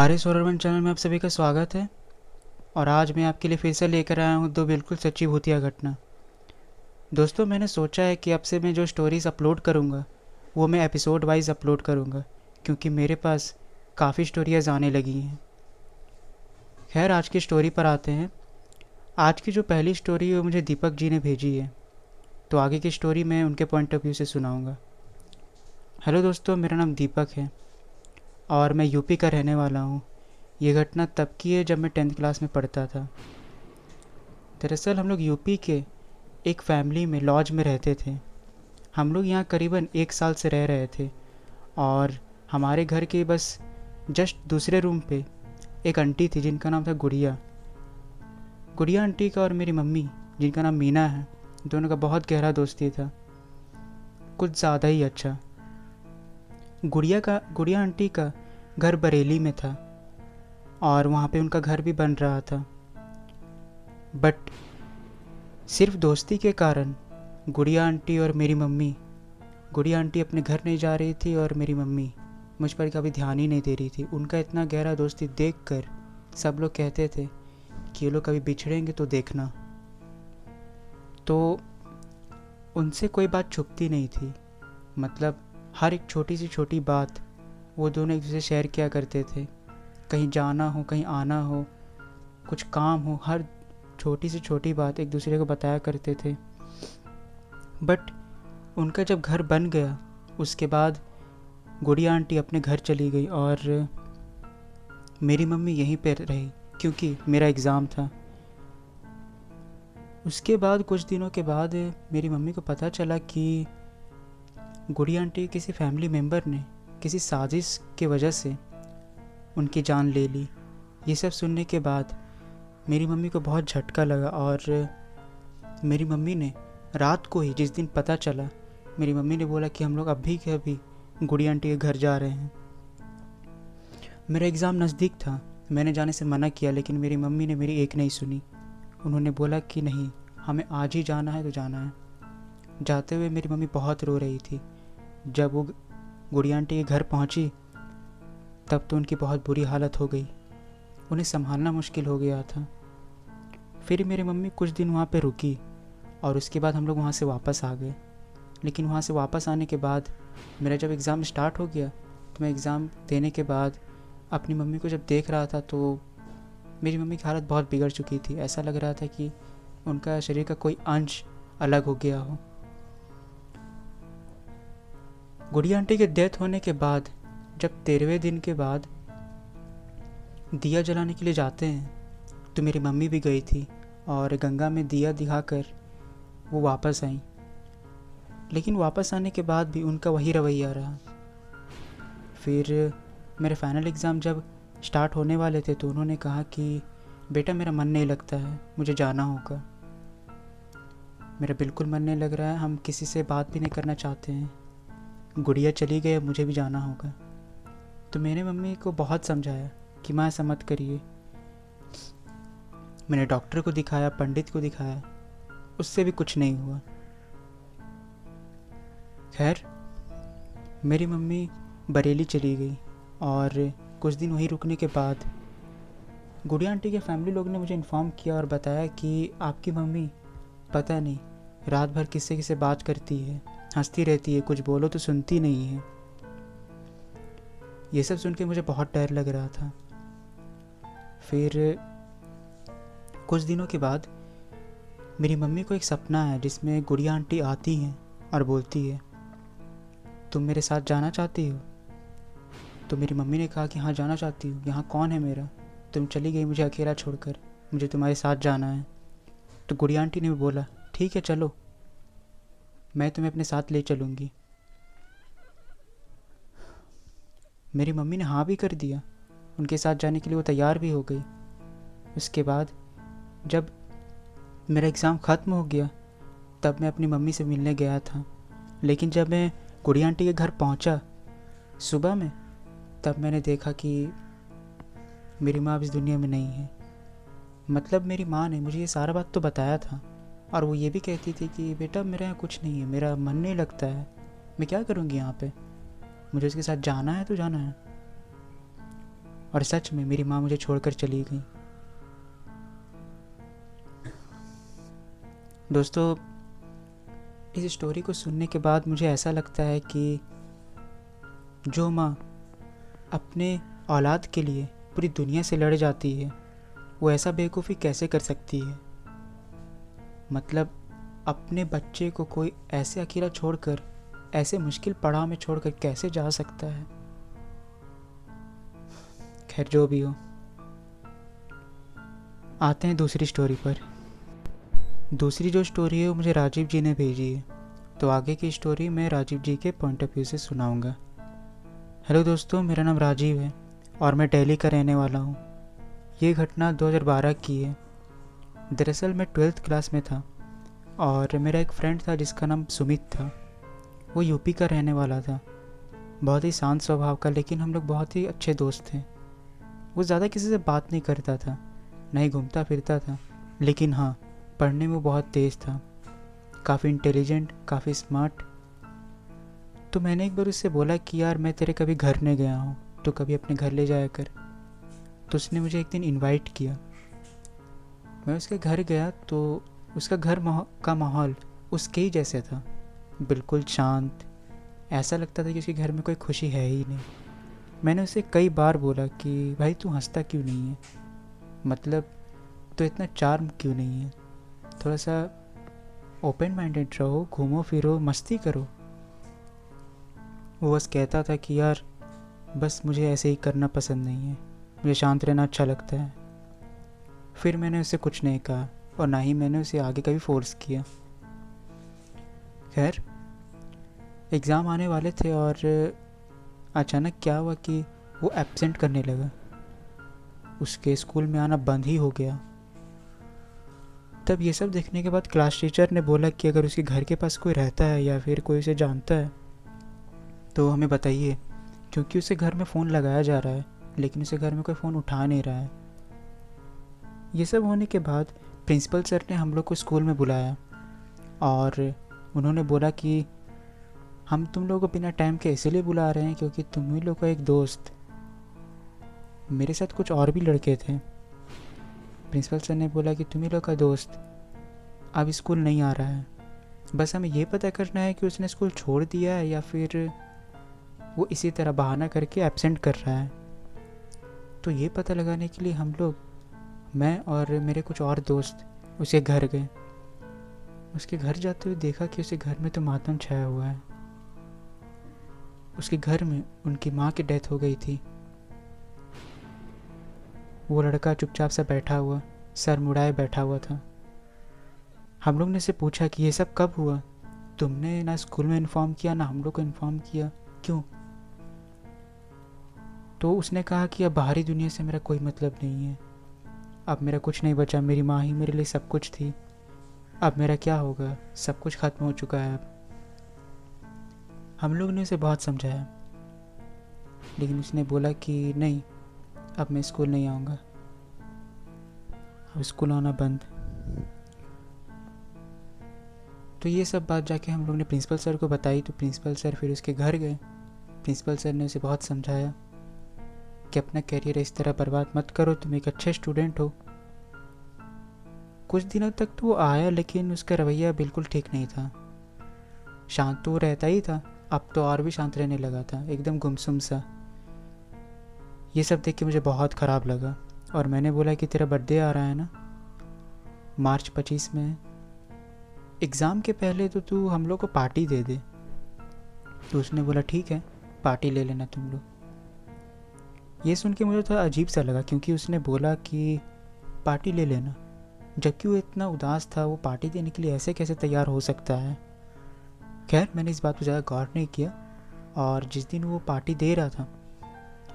आर्य सौरवन channel में आप सभी का स्वागत है। और आज मैं आपके लिए फिर से लेकर आया हूँ दो बिल्कुल सच्ची भूतिया घटना। दोस्तों, मैंने सोचा है कि अब से मैं जो स्टोरीज़ अपलोड करूँगा वो मैं एपिसोड वाइज अपलोड करूँगा, क्योंकि मेरे पास काफ़ी स्टोरीज आने लगी हैं। खैर, आज की स्टोरी पर आते हैं। आज की जो पहली स्टोरी है वो मुझे दीपक जी ने भेजी है, तो आगे की स्टोरी मैं उनके पॉइंट ऑफ व्यू से सुनाऊँगा। हेलो दोस्तों, मेरा नाम दीपक है और मैं यूपी का रहने वाला हूँ। ये घटना तब की है जब मैं 10th क्लास में पढ़ता था। दरअसल हम लोग यूपी के एक फैमिली में लॉज में रहते थे। हम लोग यहाँ करीबन 1 साल से रह रहे थे और हमारे घर के बस जस्ट दूसरे रूम पे एक आंटी थी जिनका नाम था गुड़िया। गुड़िया आंटी का और मेरी मम्मी जिनका नाम मीना है, दोनों का बहुत गहरा दोस्ती था, कुछ ज़्यादा ही अच्छा। गुड़िया आंटी का घर बरेली में था और वहाँ पे उनका घर भी बन रहा था। बट सिर्फ दोस्ती के कारण गुड़िया आंटी और मेरी मम्मी, गुड़िया आंटी अपने घर नहीं जा रही थी और मेरी मम्मी मुझ पर कभी ध्यान ही नहीं दे रही थी। उनका इतना गहरा दोस्ती देखकर सब लोग कहते थे कि ये लोग कभी बिछड़ेंगे तो देखना। तो उनसे कोई बात छुपती नहीं थी, मतलब हर एक छोटी सी छोटी बात वो दोनों एक दूसरे से शेयर किया करते थे। कहीं जाना हो, कहीं आना हो, कुछ काम हो, हर छोटी से छोटी बात एक दूसरे को बताया करते थे। बट उनका जब घर बन गया उसके बाद गुड़िया आंटी अपने घर चली गई और मेरी मम्मी यहीं पर रही क्योंकि मेरा एग्ज़ाम था। उसके बाद कुछ दिनों के बाद मेरी मम्मी को पता चला कि गुड़िया आंटी किसी फैमिली मेम्बर ने किसी साजिश की वजह से उनकी जान ले ली। ये सब सुनने के बाद मेरी मम्मी को बहुत झटका लगा और मेरी मम्मी ने रात को ही, जिस दिन पता चला, मेरी मम्मी ने बोला कि हम लोग अभी के अभी गुड़िया आंटी के घर जा रहे हैं। मेरा एग्ज़ाम नज़दीक था, मैंने जाने से मना किया, लेकिन मेरी मम्मी ने मेरी एक नहीं सुनी। उन्होंने बोला कि नहीं, हमें आज ही जाना है तो जाना है। जाते हुए मेरी मम्मी बहुत रो रही थी। जब वो गुड़िया आंटी के घर पहुंची तब तो उनकी बहुत बुरी हालत हो गई, उन्हें संभालना मुश्किल हो गया था। फिर मेरी मम्मी कुछ दिन वहाँ पे रुकी और उसके बाद हम लोग वहाँ से वापस आ गए। लेकिन वहाँ से वापस आने के बाद मेरा जब एग्ज़ाम स्टार्ट हो गया तो मैं एग्ज़ाम देने के बाद अपनी मम्मी को जब देख रहा था तो मेरी मम्मी की हालत बहुत बिगड़ चुकी थी। ऐसा लग रहा था कि उनका शरीर का कोई अंश अलग हो गया हो। गुड़िया आंटी के डेथ होने के बाद जब 13वें दिन के बाद दिया जलाने के लिए जाते हैं तो मेरी मम्मी भी गई थी और गंगा में दिया दिखाकर वो वापस आई। लेकिन वापस आने के बाद भी उनका वही रवैया रहा। फिर मेरे फाइनल एग्ज़ाम जब स्टार्ट होने वाले थे तो उन्होंने कहा कि बेटा, मेरा मन नहीं लगता है, मुझे जाना होगा। मेरा बिल्कुल मन नहीं लग रहा है, हम किसी से बात भी नहीं करना चाहते हैं, गुड़िया चली गई, मुझे भी जाना होगा। तो मैंने मम्मी को बहुत समझाया कि माँ ऐसा मत करिए। मैंने डॉक्टर को दिखाया, पंडित को दिखाया, उससे भी कुछ नहीं हुआ। खैर, मेरी मम्मी बरेली चली गई और कुछ दिन वहीं रुकने के बाद गुड़िया आंटी के फैमिली लोग ने मुझे इन्फॉर्म किया और बताया कि आपकी मम्मी पता नहीं रात भर किससे किससे बात करती है, हंसती रहती है, कुछ बोलो तो सुनती नहीं है। ये सब सुन के मुझे बहुत डर लग रहा था। फिर कुछ दिनों के बाद मेरी मम्मी को एक सपना है जिसमें गुड़िया आंटी आती हैं और बोलती है, तुम मेरे साथ जाना चाहती हो? तो मेरी मम्मी ने कहा कि हाँ, जाना चाहती हूँ, यहाँ कौन है मेरा, तुम चली गई मुझे अकेला छोड़कर, मुझे तुम्हारे साथ जाना है। तो गुड़िया आंटी ने भी बोला, ठीक है चलो, मैं तुम्हें अपने साथ ले चलूँगी। मेरी मम्मी ने हाँ भी कर दिया, उनके साथ जाने के लिए वो तैयार भी हो गई। उसके बाद जब मेरा एग्ज़ाम ख़त्म हो गया तब मैं अपनी मम्मी से मिलने गया था। लेकिन जब मैं गुड़िया आंटी के घर पहुंचा सुबह में, तब मैंने देखा कि मेरी माँ अब इस दुनिया में नहीं है। मतलब मेरी माँ ने मुझे ये सारा बात तो बताया था और वो ये भी कहती थी कि बेटा, मेरे यहाँ कुछ नहीं है, मेरा मन नहीं लगता है, मैं क्या करूँगी यहाँ पे, मुझे उसके साथ जाना है तो जाना है। और सच में मेरी माँ मुझे छोड़कर चली गई। दोस्तों, इस स्टोरी को सुनने के बाद मुझे ऐसा लगता है कि जो माँ अपने औलाद के लिए पूरी दुनिया से लड़ जाती है, वो ऐसा बेवकूफ़ी कैसे कर सकती है। मतलब अपने बच्चे को कोई ऐसे अकेला छोड़कर, ऐसे मुश्किल पड़ाव में छोड़कर कैसे जा सकता है। खैर, जो भी हो, आते हैं दूसरी स्टोरी पर। दूसरी जो स्टोरी है वो मुझे राजीव जी ने भेजी है, तो आगे की स्टोरी मैं राजीव जी के पॉइंट ऑफ व्यू से सुनाऊंगा। हेलो दोस्तों, मेरा नाम राजीव है और मैं दिल्ली का रहने वाला हूँ। ये घटना 2012 की है। दरअसल मैं 12th क्लास में था और मेरा एक फ्रेंड था जिसका नाम सुमित था। वो यूपी का रहने वाला था, बहुत ही शांत स्वभाव का, लेकिन हम लोग बहुत ही अच्छे दोस्त थे। वो ज़्यादा किसी से बात नहीं करता था, ना ही घूमता फिरता था, लेकिन हाँ, पढ़ने में वो बहुत तेज़ था, काफ़ी इंटेलिजेंट, काफ़ी स्मार्ट। तो मैंने एक बार उससे बोला कि यार मैं तेरे कभी घर नहीं गया हूँ, तो कभी अपने घर ले जाया कर। तो उसने मुझे एक दिन इनवाइट किया। मैं उसके घर गया तो उसका घर का माहौल उसके ही जैसे था, बिल्कुल शांत। ऐसा लगता था कि उसके घर में कोई खुशी है ही नहीं। मैंने उसे कई बार बोला कि भाई तू हंसता क्यों नहीं है, मतलब तो इतना चार्म क्यों नहीं है, थोड़ा सा ओपन माइंडेड रहो, घूमो फिरो, मस्ती करो। वो बस कहता था कि यार बस मुझे ऐसे ही करना पसंद नहीं है, मुझे शांत रहना अच्छा लगता है। फिर मैंने उसे कुछ नहीं कहा और ना ही मैंने उसे आगे कभी फोर्स किया। खैर, एग्ज़ाम आने वाले थे और अचानक क्या हुआ कि वो एब्सेंट करने लगा। उसके स्कूल में आना बंद ही हो गया। तब ये सब देखने के बाद क्लास टीचर ने बोला कि अगर उसके घर के पास कोई रहता है या फिर कोई उसे जानता है तो हमें बताइए, क्योंकि उसे घर में फ़ोन लगाया जा रहा है लेकिन उसे घर में कोई फ़ोन उठा नहीं रहा है। ये सब होने के बाद प्रिंसिपल सर ने हम लोग को स्कूल में बुलाया और उन्होंने बोला कि हम तुम लोगों को बिना टाइम के इसलिए बुला रहे हैं क्योंकि तुम ही लोग का एक दोस्त, मेरे साथ कुछ और भी लड़के थे। प्रिंसिपल सर ने बोला कि तुम ही लोग का दोस्त अब स्कूल नहीं आ रहा है, बस हमें ये पता करना है कि उसने स्कूल छोड़ दिया है या फिर वो इसी तरह बहाना करके एब्सेंट कर रहा है। तो ये पता लगाने के लिए हम लोग, मैं और मेरे कुछ और दोस्त, उसके घर गए। उसके घर जाते हुए देखा कि उसके घर में तो मातम छाया हुआ है। उसके घर में उनकी माँ की डेथ हो गई थी। वो लड़का चुपचाप सा बैठा हुआ, सर मुड़ाए बैठा हुआ था। हम लोग ने से पूछा कि ये सब कब हुआ, तुमने ना स्कूल में इन्फॉर्म किया ना हम लोग को इन्फॉर्म किया, क्यों? तो उसने कहा कि अब बाहरी दुनिया से मेरा कोई मतलब नहीं है, अब मेरा कुछ नहीं बचा, मेरी माँ ही मेरे लिए सब कुछ थी, अब मेरा क्या होगा, सब कुछ खत्म हो चुका है अब। हम लोग ने उसे बहुत समझाया लेकिन उसने बोला कि नहीं, अब मैं स्कूल नहीं आऊँगा, अब स्कूल आना बंद। तो ये सब बात जाके हम लोग ने प्रिंसिपल सर को बताई, तो प्रिंसिपल सर फिर उसके घर गए। प्रिंसिपल सर ने उसे बहुत समझाया कि अपना कैरियर इस तरह बर्बाद मत करो, तुम एक अच्छे स्टूडेंट हो। कुछ दिनों तक तो वो आया लेकिन उसका रवैया बिल्कुल ठीक नहीं था। शांत तो रहता ही था, अब तो और भी शांत रहने लगा था, एकदम गुमसुम सा। ये सब देख के मुझे बहुत ख़राब लगा और मैंने बोला कि तेरा बर्थडे आ रहा है ना, मार्च 25 में, एग्ज़ाम के पहले तो तू हम लोग को पार्टी दे दे। तो उसने बोला ठीक है, पार्टी ले लेना तुम लोग। ये सुन के मुझे थोड़ा अजीब सा लगा क्योंकि उसने बोला कि पार्टी ले लेना, जबकि वो इतना उदास था, वो पार्टी देने के लिए ऐसे कैसे तैयार हो सकता है। खैर, मैंने इस बात पर ज़्यादा गौर नहीं किया और जिस दिन वो पार्टी दे रहा था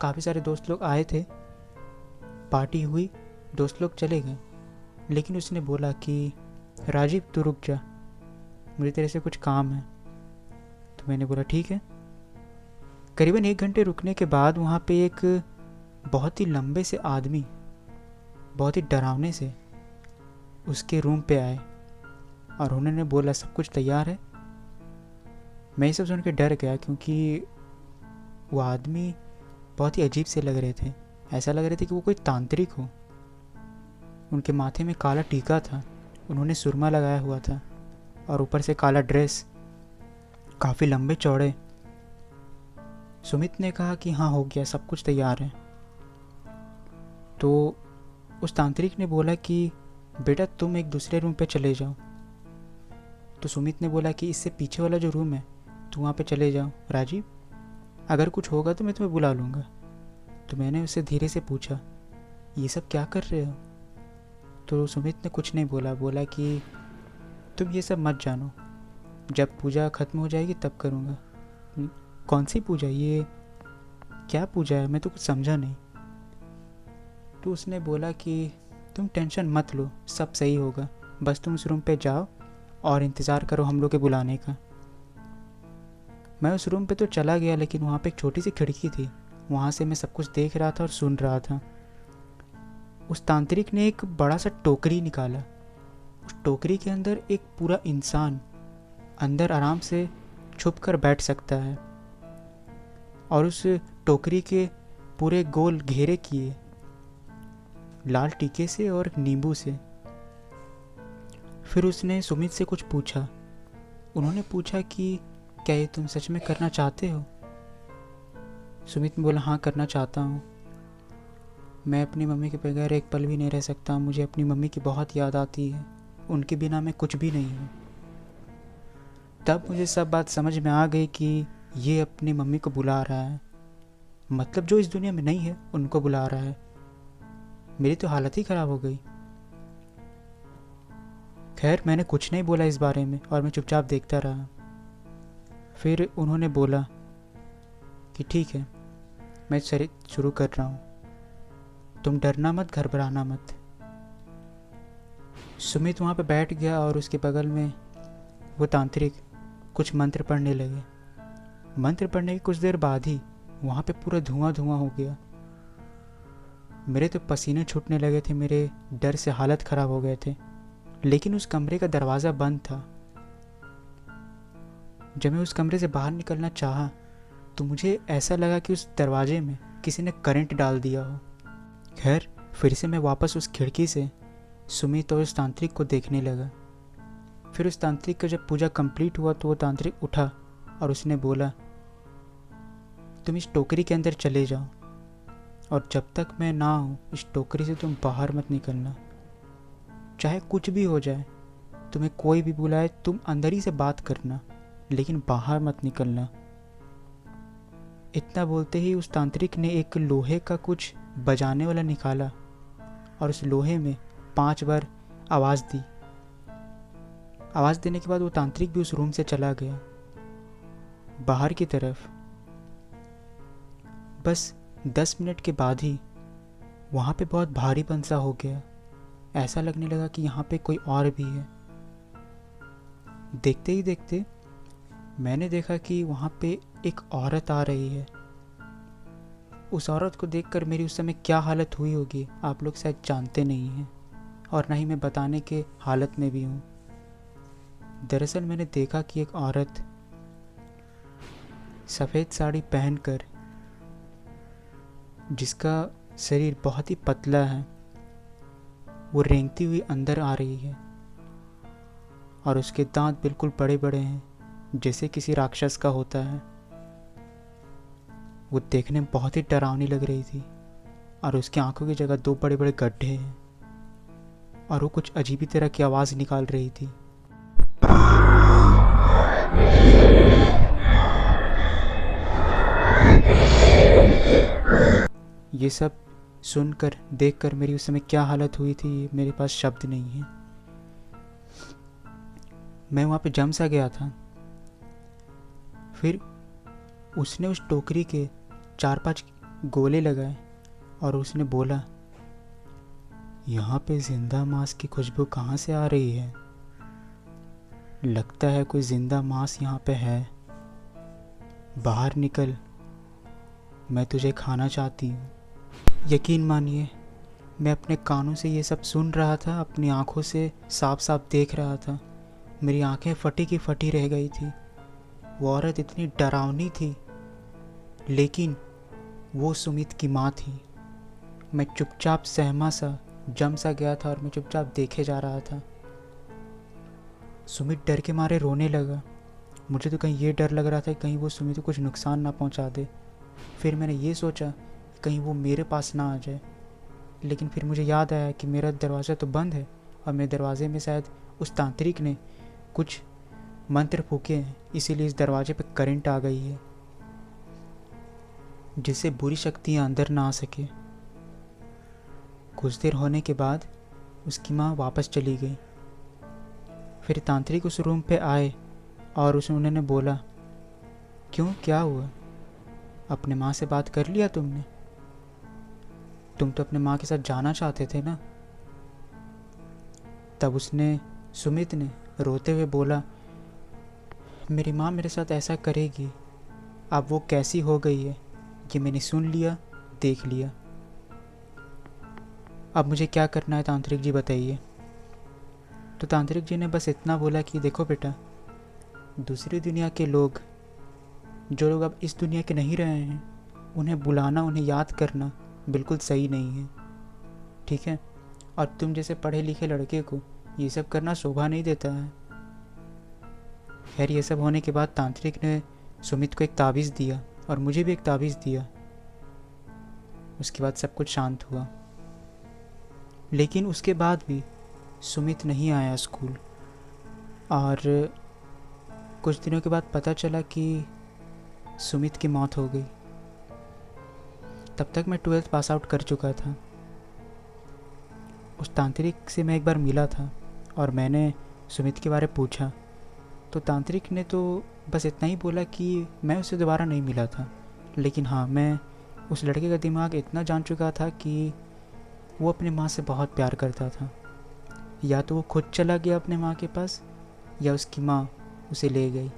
काफ़ी सारे दोस्त लोग आए थे, पार्टी हुई, दोस्त लोग चले गए, लेकिन उसने बोला कि राजीव तू रुक जा, मुझे तेरे से कुछ काम है। तो मैंने बोला ठीक है। करीबन 1 घंटे रुकने के बाद वहाँ पे एक बहुत ही लंबे से आदमी बहुत ही डरावने से उसके रूम पे आए और उन्होंने बोला सब कुछ तैयार है। मैं ये सब सुन के डर गया क्योंकि वो आदमी बहुत ही अजीब से लग रहे थे ऐसा लग रहा था कि वो कोई तांत्रिक हो। उनके माथे में काला टीका था, उन्होंने सुरमा लगाया हुआ था और ऊपर से काला ड्रेस, काफ़ी लंबे चौड़े। सुमित ने कहा कि हाँ, हो गया, सब कुछ तैयार है। तो उस तांत्रिक ने बोला कि बेटा तुम एक दूसरे रूम पे चले जाओ। तो सुमित ने बोला कि इससे पीछे वाला जो रूम है तो वहाँ पे चले जाओ राजीव, अगर कुछ होगा तो मैं तुम्हें बुला लूँगा। तो मैंने उससे धीरे से पूछा, ये सब क्या कर रहे हो? तो सुमित ने कुछ नहीं बोला, बोला कि तुम ये सब मत जानो, जब पूजा ख़त्म हो जाएगी तब करूँगा। कौन सी पूजा? ये क्या पूजा है? मैं तो कुछ समझा नहीं। तो उसने बोला कि तुम टेंशन मत लो, सब सही होगा, बस तुम उस रूम पे जाओ और इंतज़ार करो हम लोग के बुलाने का। मैं उस रूम पे तो चला गया, लेकिन वहाँ पे एक छोटी सी खिड़की थी, वहाँ से मैं सब कुछ देख रहा था और सुन रहा था। उस तांत्रिक ने एक बड़ा सा टोकरी निकाला। उस टोकरी के अंदर एक पूरा इंसान अंदर आराम से छुप कर बैठ सकता है, और उस टोकरी के पूरे गोल घेरे किए लाल टीके से और नींबू से। फिर उसने सुमित से कुछ पूछा। उन्होंने पूछा कि क्या ये तुम सच में करना चाहते हो? सुमित ने बोला, हाँ करना चाहता हूँ। मैं अपनी मम्मी के बगैर एक पल भी नहीं रह सकता, मुझे अपनी मम्मी की बहुत याद आती है, उनके बिना मैं कुछ भी नहीं हूँ। तब मुझे सब बात समझ में आ गई कि ये अपनी मम्मी को बुला रहा है, मतलब जो इस दुनिया में नहीं है उनको बुला रहा है। मेरी तो हालत ही ख़राब हो गई। खैर मैंने कुछ नहीं बोला इस बारे में और मैं चुपचाप देखता रहा। फिर उन्होंने बोला कि ठीक है, मैं शुरू कर रहा हूँ, तुम डरना मत, घबराना मत। सुमित वहाँ पे बैठ गया और उसके बगल में वो तांत्रिक कुछ मंत्र पढ़ने लगे। मंत्र पढ़ने की कुछ देर बाद ही वहाँ पे पूरा धुआं धुआं हो गया। मेरे तो पसीने छूटने लगे थे, मेरे डर से हालत ख़राब हो गए थे। लेकिन उस कमरे का दरवाज़ा बंद था। जब मैं उस कमरे से बाहर निकलना चाहा तो मुझे ऐसा लगा कि उस दरवाजे में किसी ने करंट डाल दिया हो। खैर फिर से मैं वापस उस खिड़की से सुमित और उस तांत्रिक को देखने लगा। फिर उस तांत्रिक का जब पूजा कंप्लीट हुआ तो वो तांत्रिक उठा और उसने बोला, तुम इस टोकरी के अंदर चले जाओ और जब तक मैं ना हूँ इस टोकरी से तुम बाहर मत निकलना। चाहे कुछ भी हो जाए, तुम्हें कोई भी बुलाए, तुम अंदर ही से बात करना, लेकिन बाहर मत निकलना। इतना बोलते ही उस तांत्रिक ने एक लोहे का कुछ बजाने वाला निकाला और उस लोहे में 5 बार आवाज़ दी। आवाज़ देने के बाद वो तांत्रिक भी उस रूम से चला गया बाहर की तरफ। बस 10 मिनट के बाद ही वहाँ पे बहुत भारीपन सा हो गया। ऐसा लगने लगा कि यहाँ पे कोई और भी है। देखते ही देखते मैंने देखा कि वहाँ पे एक औरत आ रही है। उस औरत को देखकर मेरी उस समय क्या हालत हुई होगी आप लोग शायद जानते नहीं हैं, और ना ही मैं बताने के हालत में भी हूँ। दरअसल मैंने देखा कि एक औरत सफ़ेद साड़ी पहनकर, जिसका शरीर बहुत ही पतला है, वो रेंगती हुई अंदर आ रही है और उसके दांत बिल्कुल बड़े बड़े हैं, जैसे किसी राक्षस का होता है। वो देखने में बहुत ही डरावनी लग रही थी और उसकी आंखों की जगह 2 बड़े बड़े गड्ढे हैं और वो कुछ अजीब ही तरह की आवाज़ निकाल रही थी। ये सब सुनकर देखकर मेरी उस समय क्या हालत हुई थी, मेरे पास शब्द नहीं है। मैं वहाँ पे जम सा गया था। फिर उसने उस टोकरी के 4-5 गोले लगाए और उसने बोला, यहाँ पे जिंदा मांस की खुशबू कहाँ से आ रही है? लगता है कोई जिंदा मांस यहाँ पे है। बाहर निकल, मैं तुझे खाना चाहती हूँ। यकीन मानिए, मैं अपने कानों से ये सब सुन रहा था, अपनी आंखों से साफ साफ देख रहा था। मेरी आंखें फटी की फटी रह गई थी। वो औरत इतनी डरावनी थी, लेकिन वो सुमित की माँ थी। मैं चुपचाप सहमा सा जम सा गया था और मैं चुपचाप देखे जा रहा था। सुमित डर के मारे रोने लगा। मुझे तो कहीं ये डर लग रहा था कि कहीं वो सुमित को कुछ नुकसान ना पहुंचा दे। फिर मैंने ये सोचा कि कहीं वो मेरे पास ना आ जाए, लेकिन फिर मुझे याद आया कि मेरा दरवाज़ा तो बंद है और मेरे दरवाजे में शायद उस तांत्रिक ने कुछ मंत्र फूके हैं, इसीलिए इस दरवाजे पर करंट आ गई है जिससे बुरी शक्तियाँ अंदर ना आ सके। कुछ देर होने के बाद उसकी माँ वापस चली गई। फिर तांत्रिक उस रूम पे आए और उन्होंने बोला, क्यों, क्या हुआ? अपने माँ से बात कर लिया तुमने? तुम तो अपने माँ के साथ जाना चाहते थे ना? तब सुमित ने रोते हुए बोला, मेरी माँ मेरे साथ ऐसा करेगी, अब वो कैसी हो गई है ये मैंने सुन लिया, देख लिया। अब मुझे क्या करना है तांत्रिक जी, बताइए। तो तांत्रिक जी ने बस इतना बोला कि देखो बेटा, दूसरी दुनिया के लोग, जो लोग अब इस दुनिया के नहीं रहे हैं, उन्हें बुलाना, उन्हें याद करना बिल्कुल सही नहीं है, ठीक है? और तुम जैसे पढ़े लिखे लड़के को ये सब करना शोभा नहीं देता है। खैर, ये सब होने के बाद तांत्रिक ने सुमित को एक ताबीज़ दिया और मुझे भी एक ताबीज़ दिया। उसके बाद सब कुछ शांत हुआ। लेकिन उसके बाद भी सुमित नहीं आया स्कूल, और कुछ दिनों के बाद पता चला कि सुमित की मौत हो गई। तब तक मैं 12th पास आउट कर चुका था। उस तांत्रिक से मैं एक बार मिला था और मैंने सुमित के बारे में पूछा, तो तांत्रिक ने तो बस इतना ही बोला कि मैं उससे दोबारा नहीं मिला था, लेकिन हाँ, मैं उस लड़के का दिमाग इतना जान चुका था कि वो अपने माँ से बहुत प्यार करता था। या तो वो खुद चला गया अपने माँ के पास, या उसकी माँ उसे ले गई।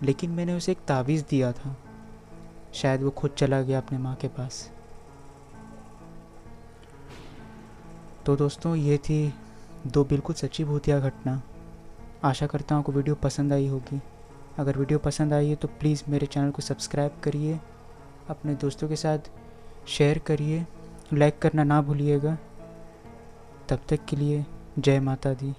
लेकिन मैंने उसे एक ताबीज़ दिया था, शायद वो खुद चला गया अपने माँ के पास। तो दोस्तों, ये थी 2 बिल्कुल सच्ची भूतिया घटना। आशा करता हूँ आपको वीडियो पसंद आई होगी। अगर वीडियो पसंद आई है तो प्लीज़ मेरे चैनल को सब्सक्राइब करिए, अपने दोस्तों के साथ शेयर करिए, लाइक करना ना भूलिएगा। तब तक के लिए जय माता दी।